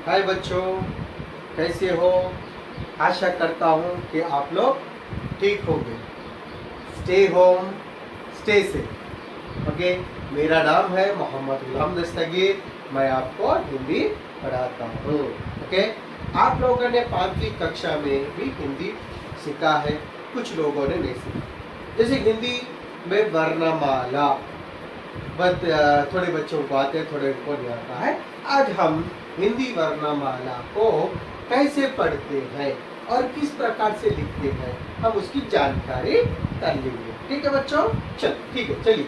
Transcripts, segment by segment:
हाय बच्चों, कैसे हो? आशा करता हूँ कि आप लोग ठीक होंगे। Stay home, stay safe. Okay, मेरा नाम है मोहम्मद गुलाम दस्तगीर। मैं आपको हिंदी पढ़ाता हूँ। ओके, आप लोगों ने 5वीं कक्षा में भी हिंदी सीखा है, कुछ लोगों ने नहीं सीखा। जैसे हिंदी में वर्णमाला थोड़े बच्चों को आते हैं, थोड़े को नहीं आता है। आज हम हिंदी वर्णमाला को कैसे पढ़ते हैं और किस प्रकार से लिखते हैं, हम उसकी जानकारी कर लेंगे। ठीक है बच्चों, ठीक है, चलिए।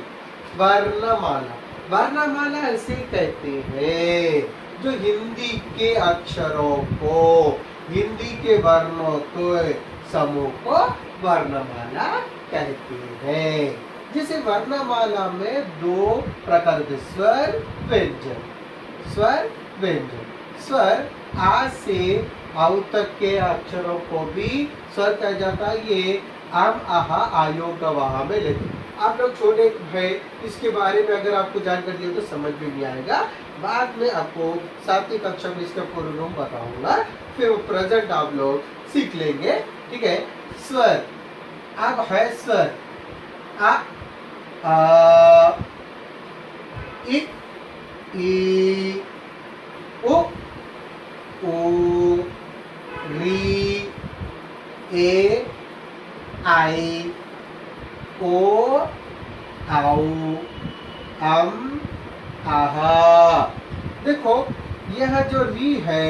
वर्णमाला, वर्णमाला ऐसे कहते हैं जो हिंदी के अक्षरों को, हिंदी के वर्णों के समूह को वर्णमाला कहते हैं। जैसे वर्णमाला में 2 प्रकार के स्वर व्यंजन, स्वर व्यंजन। स्वर आ से आउ तक के अक्षरों को भी स्वर कहा जाता है। ये आम, आहा, आयोग, गवाह में लेते। आप लोग छोटे हैं, इसके बारे में अगर आपको जानकारी दी तो समझ में नहीं आएगा। बाद में आपको 7वीं कक्षा में इसका पूर्ण रूप बताऊंगा, फिर वो प्रेजेंट आप लोग सीख लेंगे। ठीक है, स्वर अब है स्वर इ, ई, उ, री, ए, आई, ओ, औ, आहा। देखो, यह जो री है,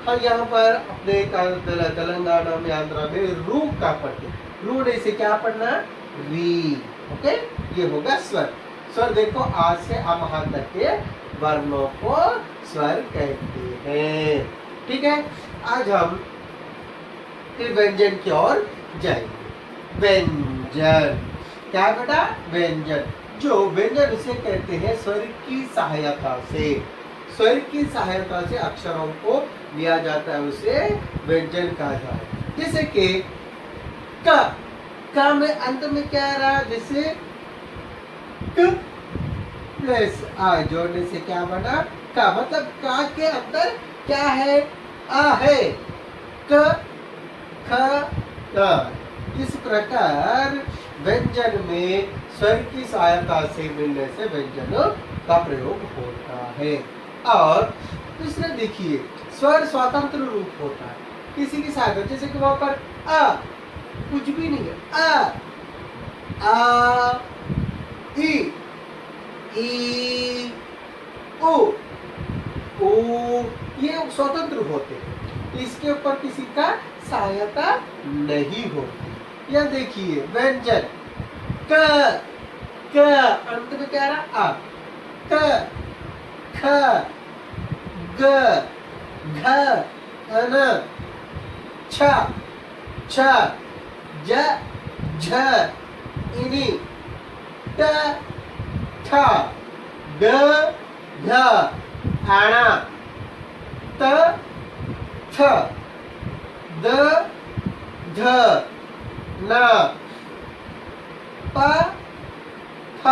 हम यहाँ पर अपने तेलंगाना में, आंध्रा में रू का पढ़ते। रू ने से क्या पढ़ना? री। ओके, ये होगा स्वर। स्वर देखो, आ से अमहा तक के वर्णों को स्वर कहते हैं। ठीक है, आज हम फिर व्यंजन की ओर जाएंगे। व्यंजन क्या बेटा? व्यंजन। जो व्यंजन उसे कहते हैं स्वर की सहायता से, स्वर की सहायता से अक्षरों को लिया जाता है, उसे व्यंजन कहा जाता है। जैसे कि का में अंत में क्या रहा? जैसे क प्लस आ जोड़ने से क्या बना? का। मतलब का के अंदर क्या है? आ है। क, ख, क। इस प्रकार व्यंजन में स्वर की सहायता से मिलने से व्यंजन का प्रयोग होता है। और दूसरा देखिए, स्वर स्वतंत्र रूप होता है किसी की सहायता, जैसे कि वहां पर आ कुछ भी नहीं है। आ, ई, उ, ये स्वतंत्र होते हैं, इसके ऊपर किसी का सहायता नहीं होती। यह देखिए व्यंजन क, अंत में क्या रहा? आ, क, ख, ग, घ, न, छ, ज, झ, इनी, ट, ठ, ड, ढ, आना, त, थ, द, ध, न, प, फ,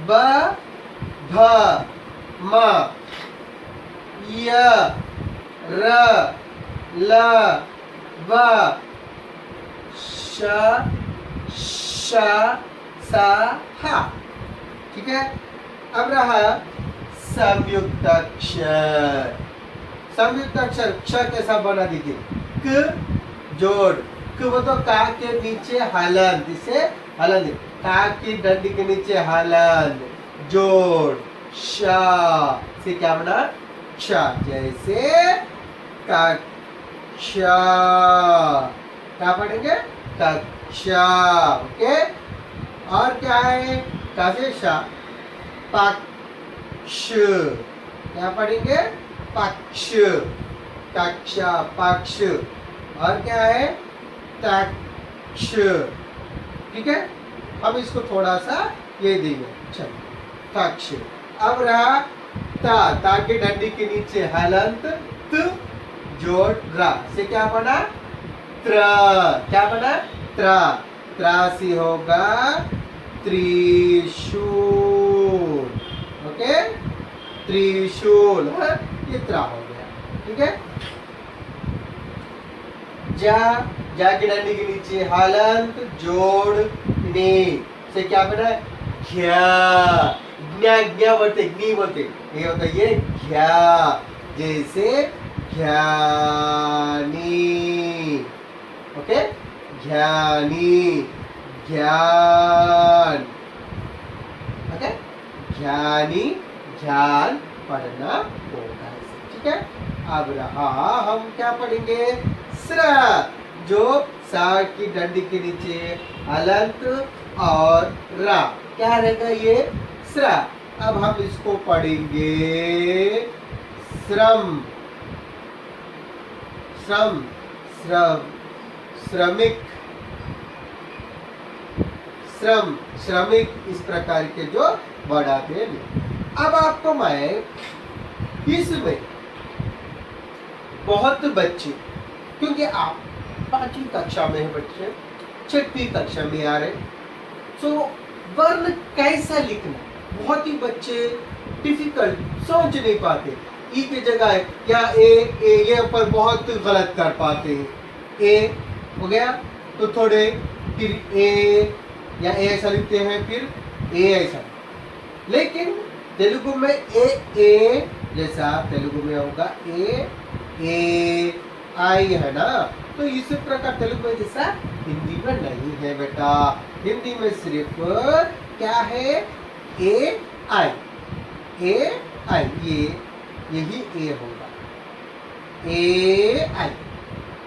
ब, भ, म, य, र, ल, व, श, स, ह। ठीक है, अब रहा संयुक्त अक्षर। संयुक्त अक्षर क्ष कैसा बना दीजिए? क जोड़, क वो तो का के नीचे हलन, जिसे हलन, का की डंडी के नीचे हलन, जोड़, श से क्या बना? क्ष। जैसे कक्षा, क्या पढ़ेंगे? कक्षा। ओके, और क्या है? का से श, पक्ष, क्या पढ़ेंगे? पक्ष, कक्षा, पक्ष। और क्या है? तक्ष। ठीक है, अब इसको थोड़ा सा ये देंगे। चलो, तक्ष। अब रहा ता के डंडी के नीचे हलंत, त जोड़ रा से क्या बना? त्र। क्या बना? त्र। त्रासी होगा त्रिशूल। ओके, त्रिशूल, ये त्रा हो गया। ठीक है। जा, जा की डंडी के नीचे हलंत जोड़ ने से क्या बना है? घ्या। ज्ञा ज्ञा बोलते, ग्नी बोलते, ये होता है ये घ्या। जैसे ज्ञानी, ओके, ज्ञानी, ज्ञान, ओके, ज्ञानी, ज्ञान पढ़ना होगा, ठीक है। अब रहा हम क्या पढ़ेंगे? स्र, जो सा की डंडी के नीचे हलंत और रा, क्या रहेगा ये? स्र। अब हम इसको पढ़ेंगे श्रम, श्रम, श्रम, श्रमिक, श्रम, श्रमिक, इस प्रकार के जो वर्ड आते हैं। अब आपको मैं इसमें बहुत बच्चे, क्योंकि आप 5वीं कक्षा में है बच्चे, 6वीं कक्षा में आ रहे, तो वर्ण कैसा लिखना बहुत ही बच्चे डिफिकल्ट, समझ नहीं पाते। ई की जगह या ए ये पर बहुत गलत कर पाते हैं। ए हो गया तो थोड़े फिर ए या ए ऐसा लिखते हैं, फिर ए ऐसा। लेकिन तेलुगु में ए जैसा तेलुगु में होगा ए आई है ना, तो इस प्रकार तेलुगु में जैसा हिंदी में नहीं है बेटा। हिंदी में सिर्फ क्या है? ए आई, ये यही ए होगा, ए आई,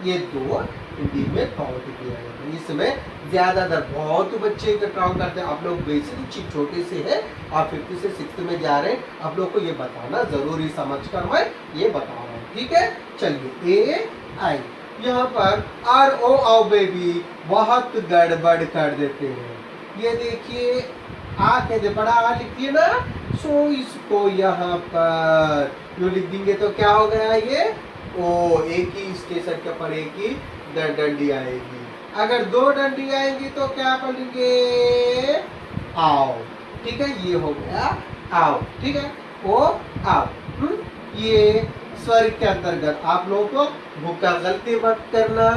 ये दो हिंदी में काउंट किया जाता है। इसमें ज्यादातर बहुत बच्चे काउंट करते हैं। आप लोग बेसिकली छोटे से है, आप 5th से 6th में जा रहे हैं, आप लोग को ये बताना जरूरी समझकर मैं ये बता रहा हूँ, ठीक है। चलिए ए आई, यहाँ पर आर ओ आओ बेबी बहुत गड़बड़ कर देते हैं। ये देखिए आ कहते बड़ा आ लिखिए ना, सो इसको यहाँ पर जो लिख देंगे तो क्या हो गया ये? ओ, एक ही स्टेशन के ऊपर एक ही डंडी आएगी। अगर 2 डंडी आएंगी तो क्या बोलेंगे? आओ, ठीक है, ये हो गया आओ, ठीक है, ओ आओ। ये स्वर के अंतर्गत आप लोगों को भूखा गलती मत करना,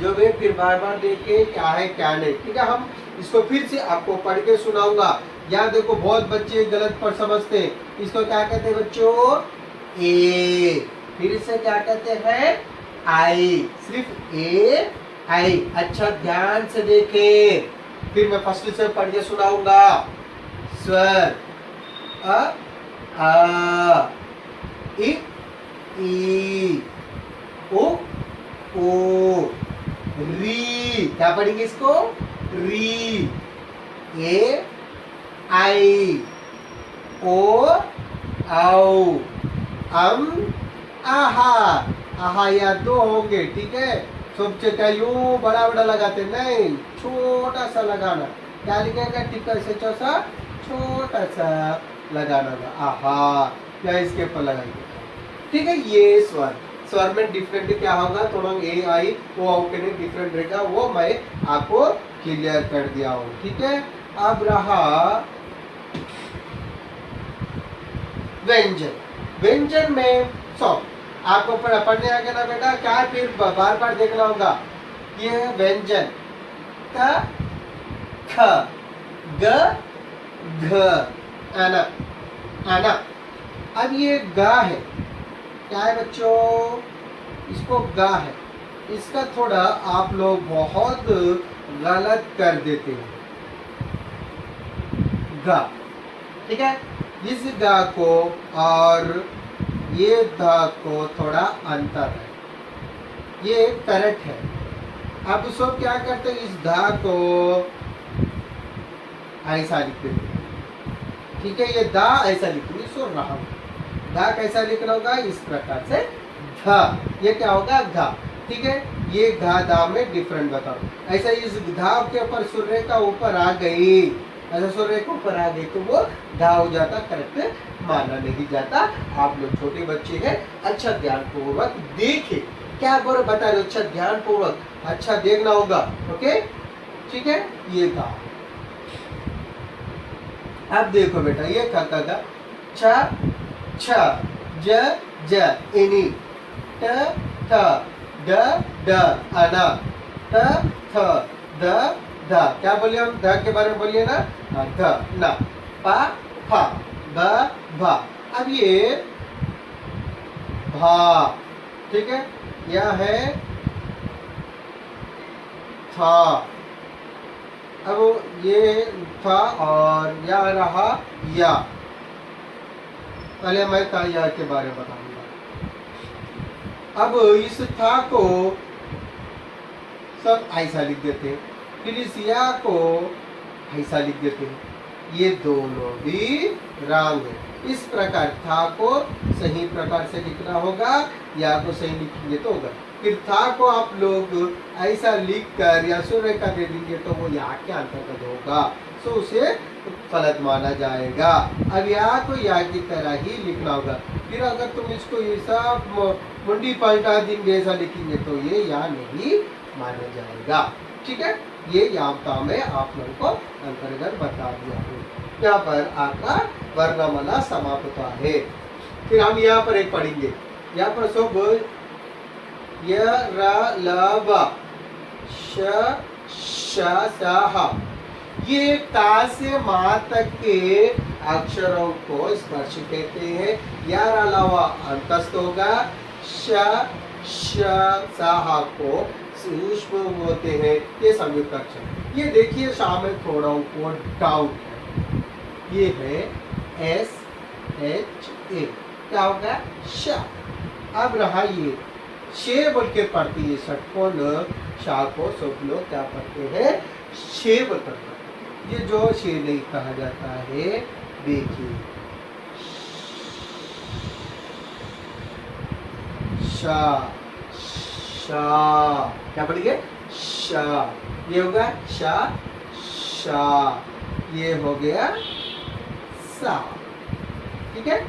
जो वे फिर बार बार देखे क्या है क्या नहीं, ठीक है। हम इसको फिर से आपको पढ़ के सुनाऊंगा। यहाँ देखो बहुत बच्चे गलत पर समझते हैं, इसको क्या कहते हैं बच्चों? ए, फिर से क्या कहते हैं? आई, सिर्फ ए आई। अच्छा ध्यान से देखे, फिर मैं फर्स्ट से पढ़ के सुनाऊंगा। स्वर आ ई ओ ओ, री, क्या पढ़ेंगे इसको? री, ए आई, ओ आओ, आहा, आहा, या 2 होंगे, ठीक है। सब जगह यूं बड़ा बड़ा लगाते नहीं, छोटा सा लगाना। क्या लिखेगा? टिक्का से चौसा छोटा सा लगाना, आहा, या इसके ऊपर लगाएंगे, ठीक है। ये स्वर, स्वर में डिफरेंट क्या होगा? थोड़ा ए आई ओ आओ के लिए डिफरेंट रहेगा, वो मैं आपको क्लियर कर दिया हूँ, ठीक है। अब रहा व्यंजन। व्यंजन में आपको पढ़ने आ गया ना बेटा? क्या फिर बार बार देखना होगा? ये व्यंजन क, ख, ग, घ, आना, आना। अब ये गा है, क्या है बच्चों? इसको गा है, इसका थोड़ा आप लोग बहुत गलत कर देते हैं, गा, ठीक है। इस गा को और ये धा को थोड़ा अंतर है, ये करेक्ट है। अब सब क्या करते हैं? इस धा को ऐसा लिख देते हैं, ठीक है। ये दा ऐसा लिखेंगे, सो रहा धा कैसा लिखना होगा? इस प्रकार से धा, ये क्या होगा? धा, ठीक है। ये घा धा में डिफरेंट बताओ। ऐसा इस धा के ऊपर सूर्य का ऊपर आ गई, ऐसा सूर्य के ऊपर आ गई तो वो धा हो जाता, करेक्ट माना नहीं जाता। आप लोग छोटे बच्चे हैं, अच्छा ध्यान पूर्वक देखे, क्या बोल बता रहे? अच्छा ध्यान पूर्वक अच्छा देखना होगा, ओके, ठीक है। ये धा, अब देखो बेटा, ये का छ, छ, ज, ज, इनी, ट थ ड ड अना ट थ द ध क्या बोलिए हम ध के बारे में बोलिए ना ध ना पा फा ब भा अब ये भा ठीक है यह है था अब ये था और या रहा या पहले मैं था या के बारे में बताऊंगा अब इस था को सब ऐसा लिख देते हैं फिर इस या को ऐसा लिख देते हैं ये दोनों भी रंग है इस प्रकार था को सही प्रकार से लिखना होगा या को सही लिखेंगे तो होगा फिर था को आप लोग ऐसा लिख कर या सुरेखा दे देंगे तो वो या के अंतर्गत होगा तो उसे गलत माना जाएगा अब या को या की तरह ही लिखना होगा फिर अगर तुम इसको ऐसा मुंडी पलटा देंगे ऐसा लिखेंगे तो ये या नहीं माना जाएगा ठीक है ये यावता में आप लोगों को अंतर्गत बता दिया हूँ यहाँ पर आपका वर्णमाला समाप्त होता है फिर हम यहाँ पर एक पढ़ेंगे यहाँ पर सब य र ल ब श श स ह ये ता से मा तक के अक्षरों को स्पर्श कहते हैं यार अलावा अंतस्थ होगा श श स ह को सूक्ष्म होते हैं ये संयुक्त अक्षर ये देखिए शामिल थोड़ा ऊपर डाउट है ये है एस एच ए क्या होगा श अब रहा ये शे बोल के पढ़ती है षटकोण शाह को सब लोग क्या पढ़ते हैं शे बोल पढ़ते ये जो शे नहीं कहा जाता है देखिए शा शा क्या पढ़िए शा ये होगा शा शा ये हो गया सा ठीक है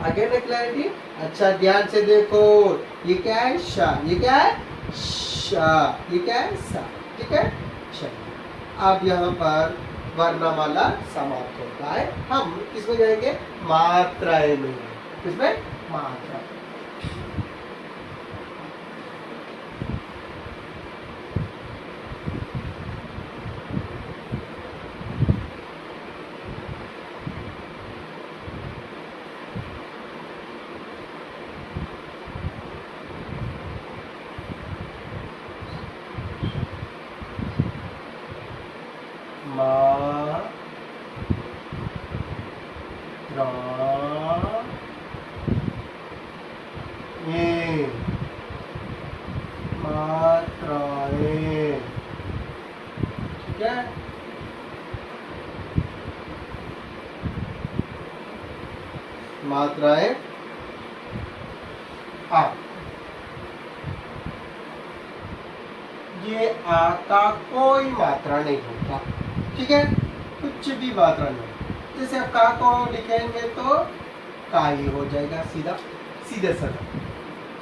आगे ना क्लैरिटी अच्छा ध्यान से देखो ये क्या है शा ये क्या है शा ये क्या है सा ठीक है चलिए अब यहाँ पर वर्णमाला समाप्त होता है हम किसमें जाएंगे मात्राएं में किसमें मात्रा मात्राएं ठीक है मात्राएं आ ये आ का कोई मात्रा नहीं होता ठीक है कुछ भी मात्रा नहीं जैसे आप का को लिखेंगे तो का ही हो जाएगा सीधा सीधे साधा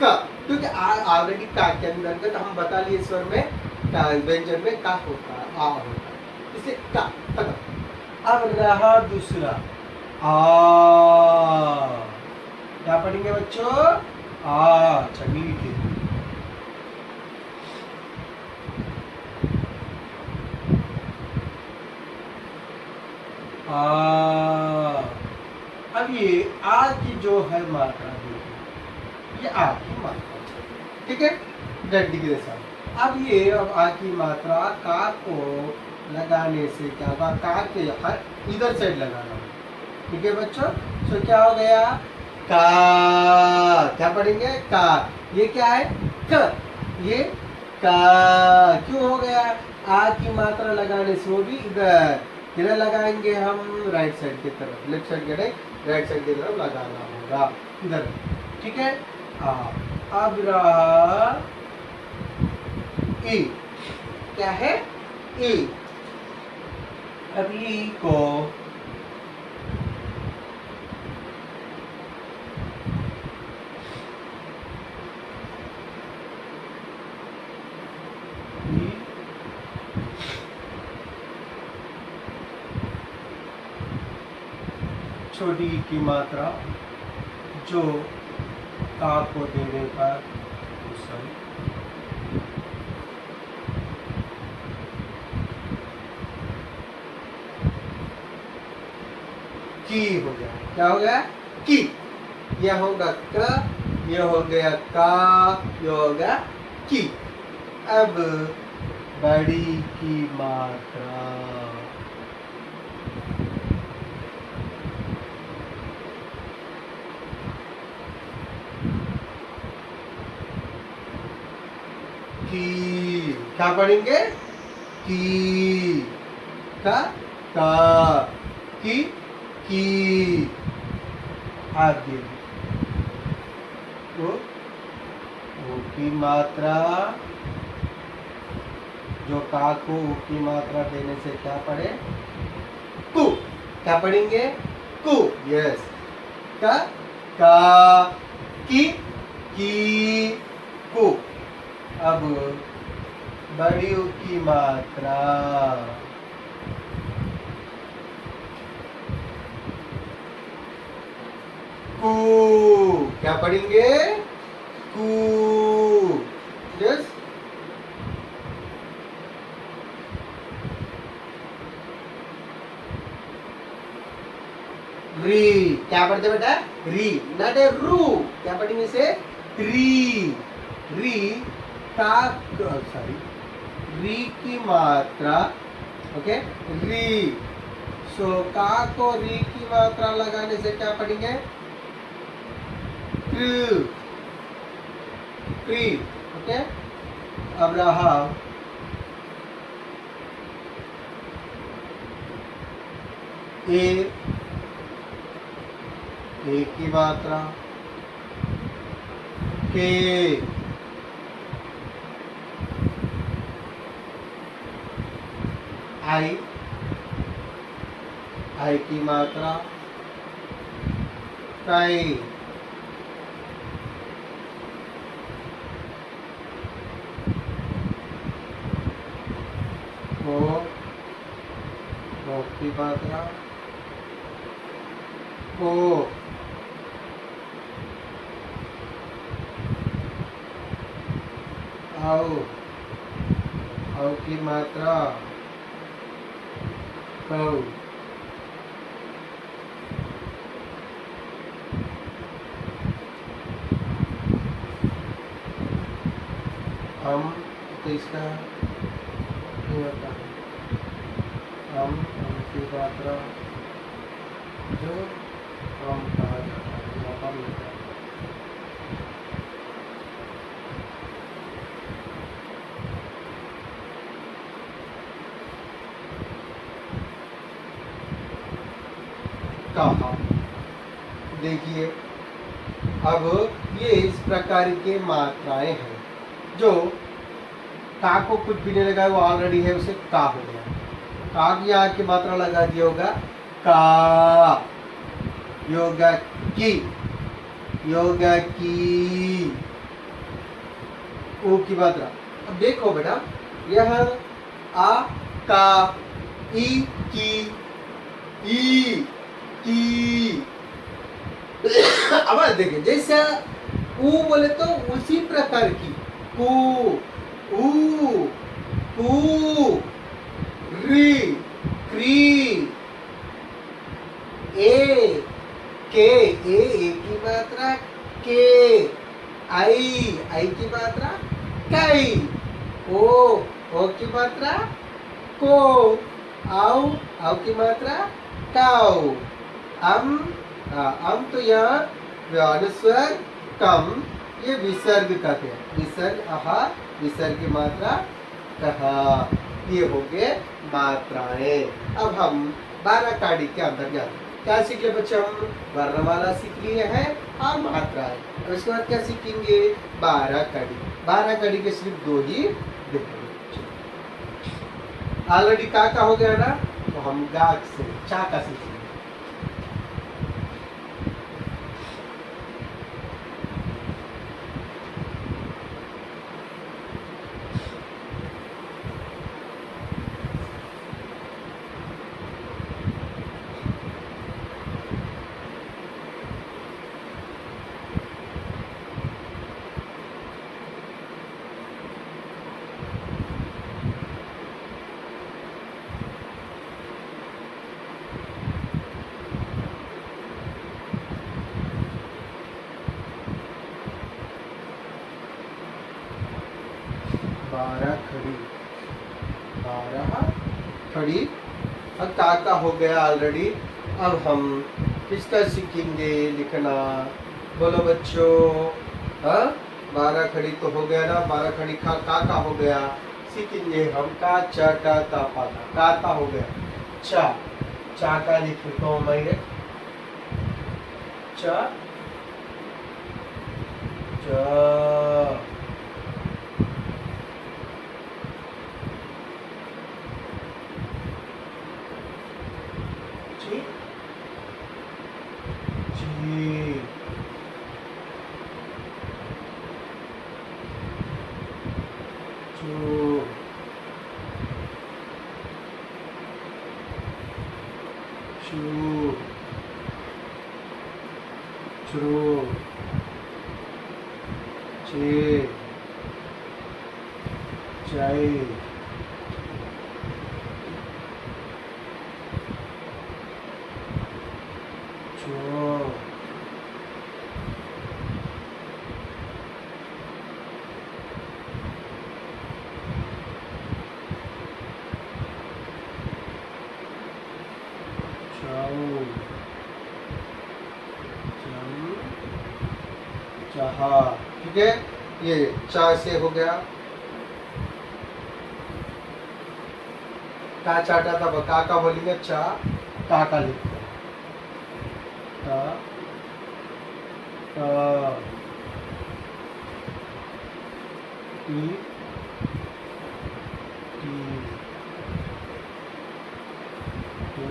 का क्योंकि ऑलरेडी का के अंतर्गत हम बता लिए स्वर में का व्यंजन में का होता है आ होता है इसे का अब रहा दूसरा आ क्या पढ़ेंगे बच्चों आ ठीक है अब ये आ की जो है मात्रा ये आ की मात्रा ठीक है डंडी के साथ अब ये अब आ की मात्रा का को लगाने से क्या होगा का के इधर साइड लगाना ठीक है बच्चों तो क्या हो गया का क्या पढ़ेंगे का ये क्या है क ये का क्यों हो गया आ की मात्रा लगाने से वो भी इधर लगाएंगे हम राइट साइड की तरफ लेफ्ट साइड के नहीं राइट साइड की तरफ लगाना होगा इधर ठीक है अब रहा ई क्या है ई अब ई को छोटी की मात्रा जो का को देने पर सॉरी, की हो गया, क्या हो गया, की, यह होगा क, यह हो गया का, यह हो गया की। अब बड़ी की मात्रा, की, क्या पढ़ेंगे, की, का की, आगे ओ की मात्रा, जो का को ओ की मात्रा देने से क्या पढ़े, कु, क्या पढ़ेंगे, कु, यस, का की कु। अब बड़ी ऊ की मात्रा, कु, क्या पढ़ेंगे, कु, यस। री, क्या पढ़ते बेटा, री, नॉट ए रू, क्या पढ़ेंगे इसे, री, री का, सॉरी, री की मात्रा, ओके, री, सो का को री की मात्रा लगाने से क्या पढ़ेंगे, ट्री, ट्री, ओके। अब रहा ए की मात्रा, के, आई की मात्रा, काई, ओ की मात्रा, ओ, औ की मात्रा, कौ, हम, तो इसका नहीं होता, हम की मात्रा जो हम कहा जाता है, मौका मिलता है। कहा, देखिए अब ये इस प्रकार के मात्राएं हैं, जो का को कुछ भी नहीं लगा, वो ऑलरेडी है, उसे का हो गया, का की यहाँ की मात्रा लगा दिया होगा, का, योगा की, योगा की, ओ की मात्रा। अब देखो बेटा, यह आ, का, ई की, अब देखिए जैसे ऊ बोले तो उसी प्रकार की, कु, ऊ, कु, री, क्री, ए की मात्रा, के, आई की मात्रा, कई, ओ की मात्रा, को, आओ की मात्रा, काउ, हम तो यहाँ अनुस्वर कम, ये विसर्ग कहते हैं, विसर्ग आहा, विसर्ग की मात्रा कहा, ये हो गए मात्राएं। अब हम 12 काड़ी के अंदर जाते हैं, क्या सीख लिया बच्चे, हम वर्णमाला सीख लिए हैं और मात्राएं। अब इसके बाद क्या सीखेंगे, 12 कड़ी, 12 कड़ी के सिर्फ 2 ही देखेंगे। ऑलरेडी का हो गया ना, तो हम गा से चा का सीखेंगे। 12 खड़ी, 12 खड़ी। अब का हो गया ऑलरेडी। अब हम किसका सीखेंगे लिखना, बोलो बच्चों। हाँ, 12 खड़ी तो हो गया ना, 12 खड़ी का हो गया। सीखेंगे हम का चा टा ता पा का हो गया। चा का लिख लेता हूँ मैं, चा चा ची ची चू चू चू चे चाय चो चाऊ चाहा। ठीक है, ये चा से हो गया। का चाटा था, का बोलेंगे चा, का लिखते हैं टी टी टी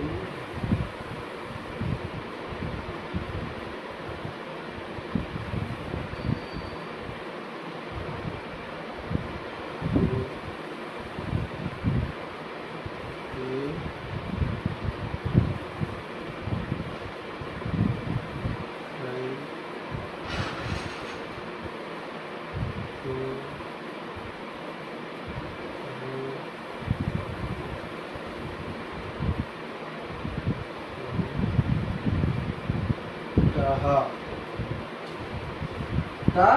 टा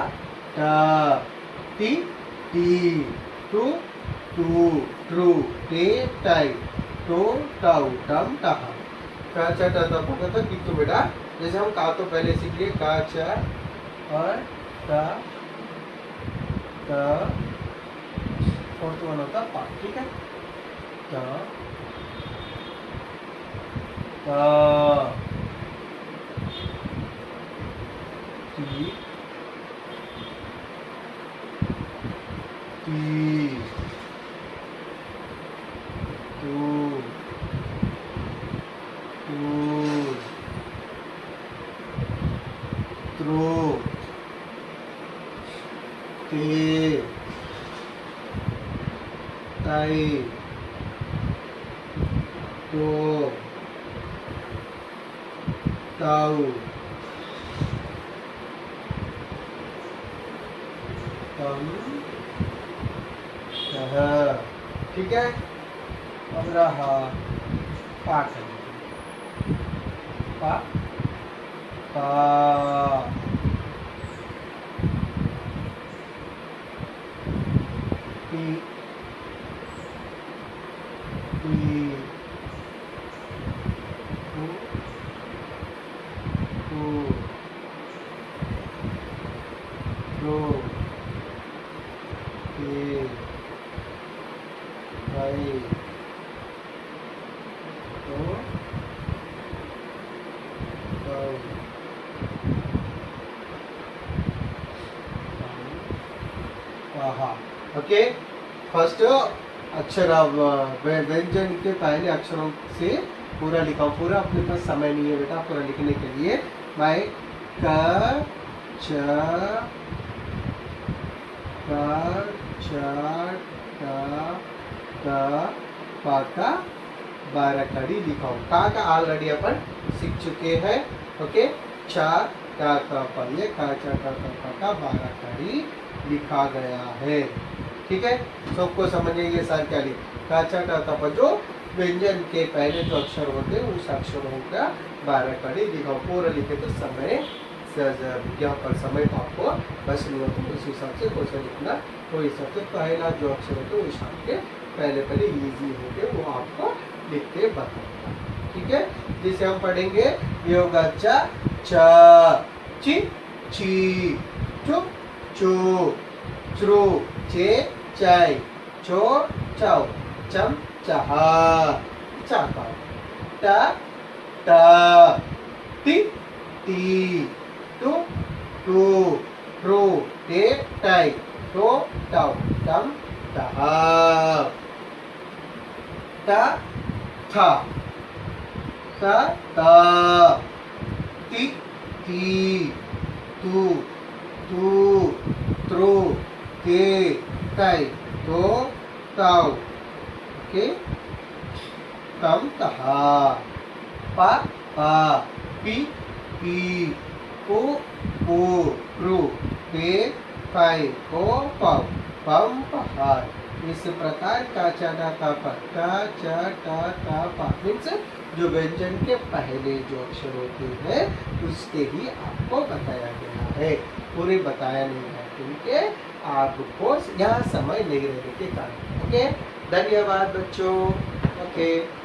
टा टी टी टू टू ट्रू टे टाई टो टाउ टम टहा। का चा टा ता पता था कि तो बेटा, जैसे हम का तो पहले सीख लिए, का चा और टा फोर्थ वन होता पा। ठीक है, टा टी टी टू टू ट्रू टे टाई टो टाउ तम टह। ठीक है, अब रहा पा पा पा पी पी टू ए भाई तो ओके, फर्स्ट अक्षर व्यंजन के पहले अक्षरों से पूरा लिखा। पूरा अपने पास समय नहीं है बेटा पूरा लिखने के लिए। बाय क च का 12 कड़ी लिखाओ। का ऑलरेडी अपन सीख चुके हैं। ओके, चार का पर ये का 12 कड़ी लिखा गया है। ठीक है, सबको समझिए ये सार क्या लिखा। का पर जो व्यंजन के पहले जो अक्षर होते हैं उस अक्षरों का 12 कड़ी लिखाओ। पूरा लिखे तो समय यहाँ पर समय तो आपको बस नहीं होता, उस हिसाब से क्वेश्चन लिखना। तो हिसाब से पहला जो अक्षर है तो इस आपके पहले इजी हो गए, वो आपको लिख के बताऊंगा। ठीक है, जिसे हम पढ़ेंगे ये होगा चा चा, ची ची, चु चू, च्रू चे चाय, चो चाओ, चम चाहा चाका, टा टा, टी टी, टू टू, ट्रू टे टाई, टो टाओ, टम टहा, टा था, ता ता, ती ती, तू तू, त्रू ते टाई, तो ताओ, ओके, तम तहा, पा पा, पी पी, पू पू, प्रू पे पाई, को पाओ, पम पहाड़। इस प्रकार का चा डा ता पा, टा चा टा ता पा मीन्स जो व्यंजन के पहले जो अक्षर होते हैं उसके ही आपको बताया गया है, पूरे बताया नहीं है, क्योंकि आपको यहाँ समय नहीं रहने के कारण। ओके, धन्यवाद बच्चों। ओके।